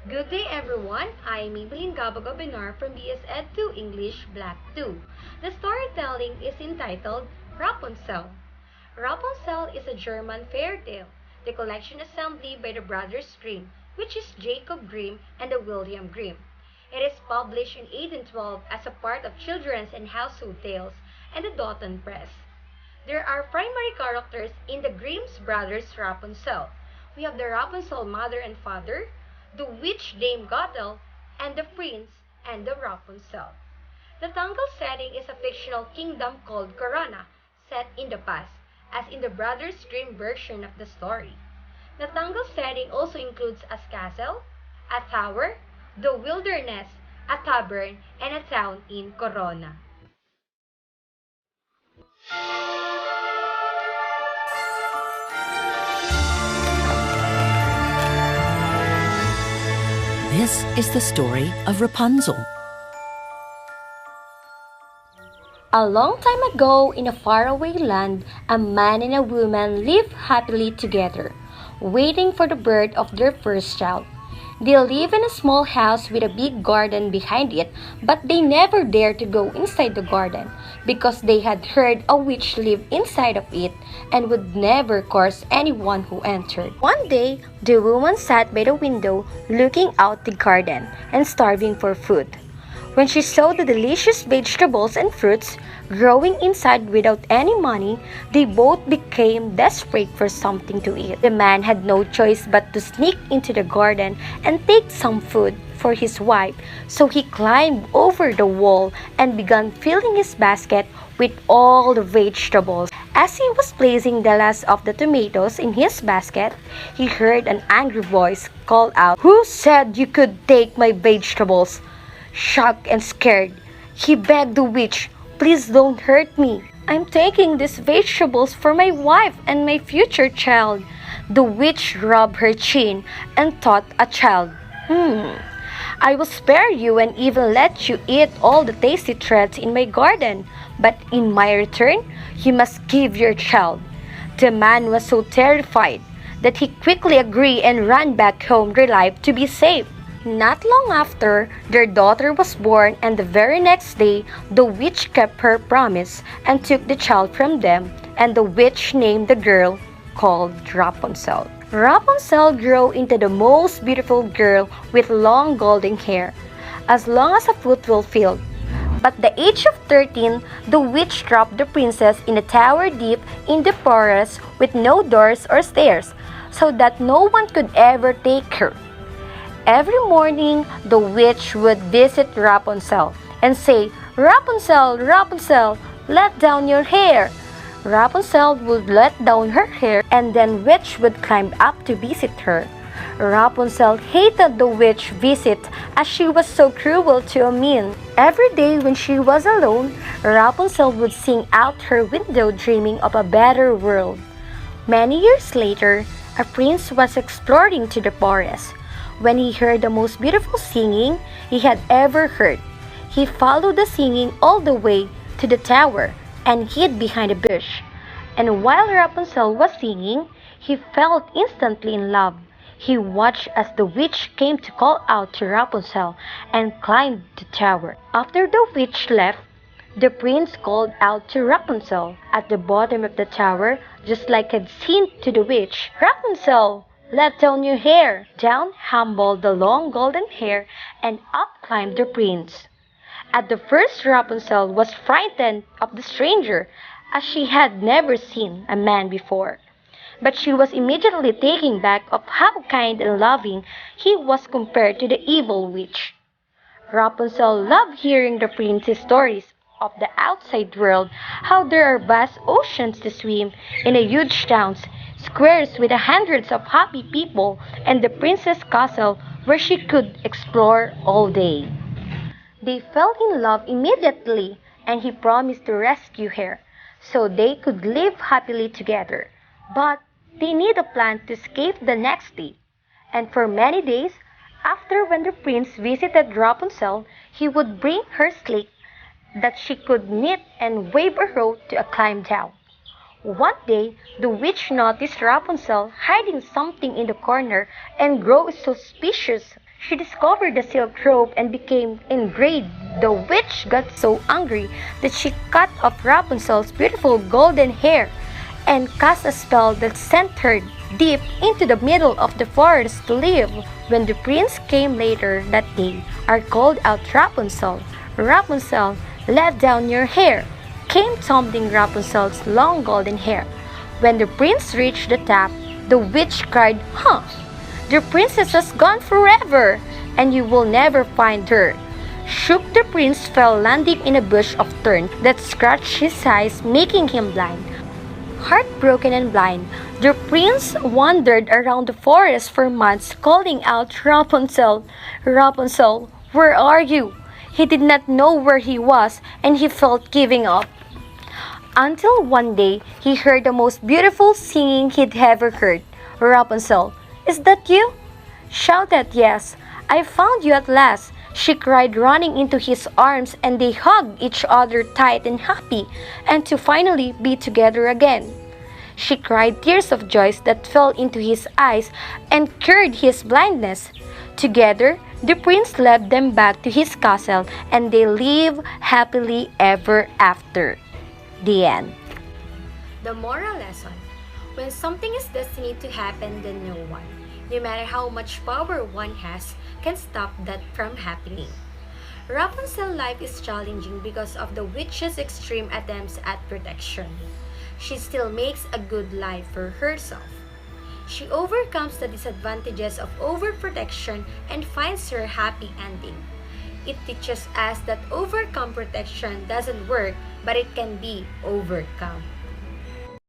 Good day everyone, I'm Evelyn Gabagobenar from BS Ed 2 English Black 2. The storytelling is entitled Rapunzel. Rapunzel is a German fairy tale, the collection assembly by the Brothers Grimm, which is Jacob Grimm and William Grimm. It is published in 1812 as a part of Children's and Household Tales and the Doughton Press. There are primary characters in the Grimm's Brothers Rapunzel. We have the Rapunzel mother and father, the witch Dame Gothel, and the prince and the Rapunzel. The Tangle setting is a fictional kingdom called Corona, set in the past, as in the Brothers Grimm version of the story. The Tangle setting also includes a castle, a tower, the wilderness, a tavern, and a town in Corona. This is the story of Rapunzel. A long time ago, in a faraway land, a man and a woman lived happily together, waiting for the birth of their first child. They live in a small house with a big garden behind it, but they never dared to go inside the garden because they had heard a witch lived inside of it and would never curse anyone who entered. One day, the woman sat by the window looking out the garden and starving for food. When she saw the delicious vegetables and fruits growing inside without any money, they both became desperate for something to eat. The man had no choice but to sneak into the garden and take some food for his wife, so he climbed over the wall and began filling his basket with all the vegetables. As he was placing the last of the tomatoes in his basket, he heard an angry voice call out, "Who said you could take my vegetables?" Shocked and scared, he begged the witch, "Please don't hurt me. I'm taking these vegetables for my wife and my future child." The witch rubbed her chin and thought a child. I will spare you and even let you eat all the tasty treats in my garden, but in my return, you must give your child." The man was so terrified that he quickly agreed and ran back home relieved to be safe. Not long after, their daughter was born, and the very next day, the witch kept her promise and took the child from them, and the witch named the girl called Rapunzel. Rapunzel grew into the most beautiful girl with long golden hair, as long as a foot will fill. But at the age of 13, the witch trapped the princess in a tower deep in the forest with no doors or stairs, so that no one could ever take her. Every morning, the witch would visit Rapunzel and say, "Rapunzel, Rapunzel, let down your hair." Rapunzel would let down her hair, and then witch would climb up to visit her. Rapunzel hated the witch visit as she was so cruel to a man. Every day when she was alone, Rapunzel would sing out her window dreaming of a better world. Many years later, a prince was exploring to the forest. When he heard the most beautiful singing he had ever heard, he followed the singing all the way to the tower and hid behind a bush. And while Rapunzel was singing, he felt instantly in love. He watched as the witch came to call out to Rapunzel and climbed the tower. After the witch left, the prince called out to Rapunzel at the bottom of the tower, just like he'd seen to the witch, "Rapunzel, let down your hair." Down humbled the long golden hair, and up climbed the prince. At the first, Rapunzel was frightened of the stranger, as she had never seen a man before. But she was immediately taken back of how kind and loving he was compared to the evil witch. Rapunzel loved hearing the prince's stories of the outside world, how there are vast oceans to swim in a huge towns, squares with hundreds of happy people, and the princess' castle where she could explore all day. They fell in love immediately, and he promised to rescue her so they could live happily together. But they need a plan to escape the next day. And for many days after, when the prince visited Rapunzel, he would bring her slate that she could knit and wave a rope to climb down. One day, the witch noticed Rapunzel hiding something in the corner and grew suspicious. She discovered the silk rope and became enraged. The witch got so angry that she cut off Rapunzel's beautiful golden hair and cast a spell that sent her deep into the middle of the forest to live. When the prince came later that day, or called out Rapunzel, "Rapunzel, let down your hair," came tumbling Rapunzel's long golden hair. When the prince reached the top, the witch cried, "Huh! The princess has gone forever, and you will never find her." Shook, the prince fell, landing in a bush of thorns that scratched his eyes, making him blind. Heartbroken and blind, the prince wandered around the forest for months, calling out, "Rapunzel, Rapunzel, where are you?" He did not know where he was, and he felt giving up. Until one day, he heard the most beautiful singing he'd ever heard. "Rapunzel, is that you?" Shouted, "Yes, I found you at last," she cried, running into his arms, and they hugged each other tight and happy, and to finally be together again. She cried tears of joy that fell into his eyes and cured his blindness. Together, the prince led them back to his castle, and they lived happily ever after. The end. The moral lesson: when something is destined to happen, then no one, no matter how much power one has, can stop that from happening. Rapunzel's life is challenging because of the witch's extreme attempts at protection. She still makes a good life for herself. She overcomes the disadvantages of overprotection and finds her happy ending. It teaches us that overcome protection doesn't work, but it can be overcome.